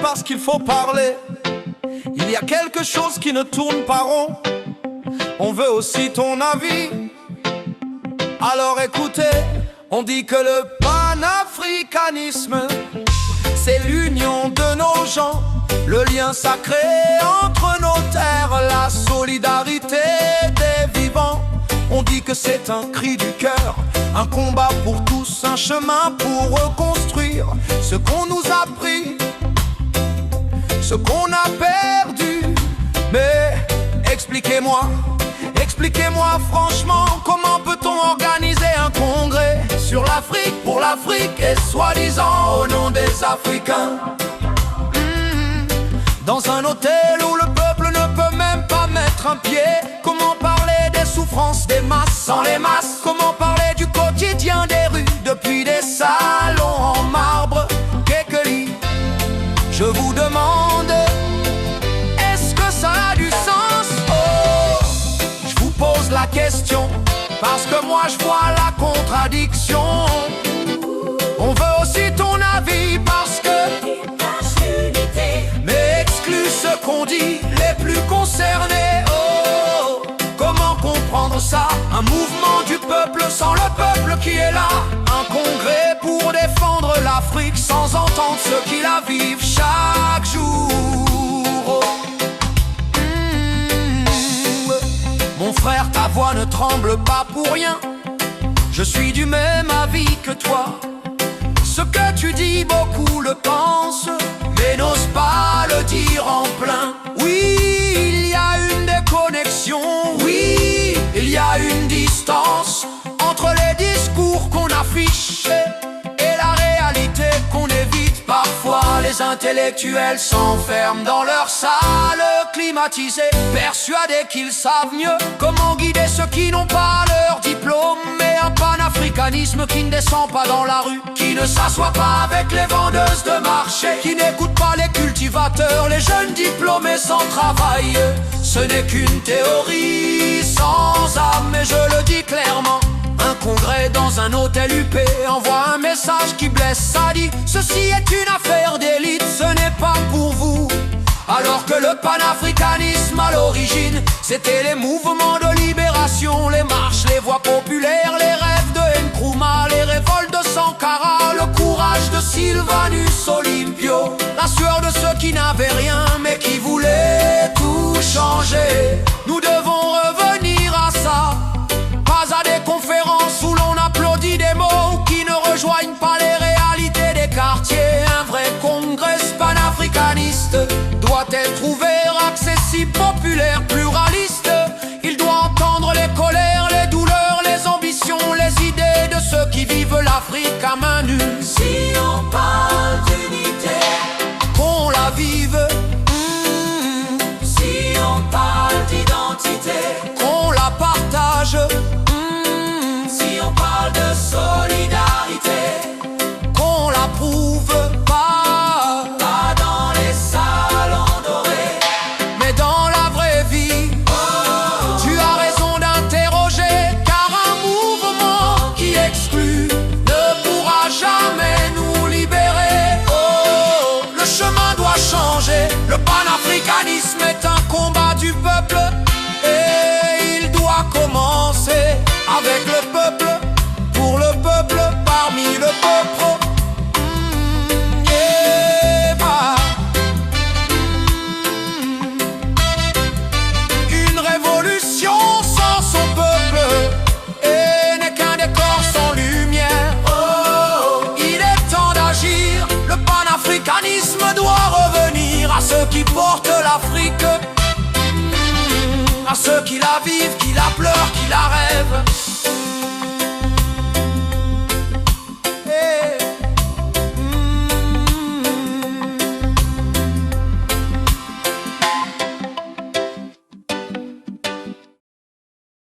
parce qu'il faut parler. Il y a quelque chose qui ne tourne pas rond. On veut aussi ton avis. Alors écoutez, on dit que le panafricanisme, c'est l'union de nos gens, le lien sacré entre nos terres, la solidarité des vivants. On dit que c'est un cri du cœur, un combat pour tous, un chemin pour reconstruire ce qu'on nous a pris, ce qu'on a perdu. Mais expliquez-moi franchement, comment peut-on organiser un congrès sur l'Afrique, pour l'Afrique et soi-disant au nom des Africains, dans un hôtel où le peuple ne peut même pas mettre un pied? Comment parler des souffrances des masses sans les masses? Comment parler du quotidien des rues depuis des salons en marbre? Kekeli, je vous demande, est-ce que ça a du sens? Oh, je vous pose la question, parce que moi je vois la contradiction. On veut aussi ton avis parce que mais exclut ce qu'on dit, les plus concernés. Oh, comment comprendre ça? Un mouvement du peuple sans le peuple qui est là, un congrès pour défendre l'Afrique sans entendre ceux qui la vivent chaque jour. Oh. Mon frère, ta voix ne tremble pas pour rien. Je suis du même avis que toi. Ce que tu dis, beaucoup le pensent, mais n'osent pas le dire en plein. Oui, il y a une déconnexion, oui, il y a une distance entre les discours qu'on affiche et la réalité qu'on évite. Parfois les intellectuels s'enferment dans leur salle climatisée, persuadés qu'ils savent mieux comment guider ceux qui n'ont pas leur diplôme. Mais un panafricanisme qui ne descend pas dans la rue, qui ne s'assoit pas avec les vendeuses de marché, qui n'écoute pas les cultivateurs, les jeunes diplômés sans travail, ce n'est qu'une théorie sans âme. Et je le dis clairement, un congrès dans un hôtel UP envoie un message qui blesse, ça dit: ceci est une affaire d'élite, ce n'est pas pour vous. Alors que le panafricanisme à l'origine, c'était les mouvements de libération, les marches, les voix populaires, les rêves de Nkrumah, les révoltes de Sankara, le courage de Sylvanus Olympio, la sueur de ceux qui n'avaient rien mais qui voulaient tout changer. Nous devons revenir à ça, pas à des conférences où l'on applaudit des mots qui ne rejoignent pas les réalités des quartiers. Un vrai congrès panafricaniste doit être ouvert, accessible, populaire, pluraliste. Il doit entendre les colères, les douleurs, les ambitions, les idées de ceux qui vivent l'Afrique à main nue. Si on parle d'unité, qu'on la vive. Si on parle d'identité, qu'on la partage. si on parle de solidarité, qu'on la prouve pas, pas dans les salons dorés, mais dans la vraie vie. Tu as raison d'interroger, car un mouvement qui exclut ne pourra jamais nous libérer. Oh, le chemin doit changer. Le panafricanisme est un combat du peuple, et il doit commencer avec le peuple, pour le peuple, parmi le peuple. Une révolution sans son peuple n'est qu'un décor sans lumière. Il est temps d'agir. Le panafricanisme doit revenir à ceux qui portent l'Afrique, à ceux qui la vivent, qui la pleurent, qui la rêvent.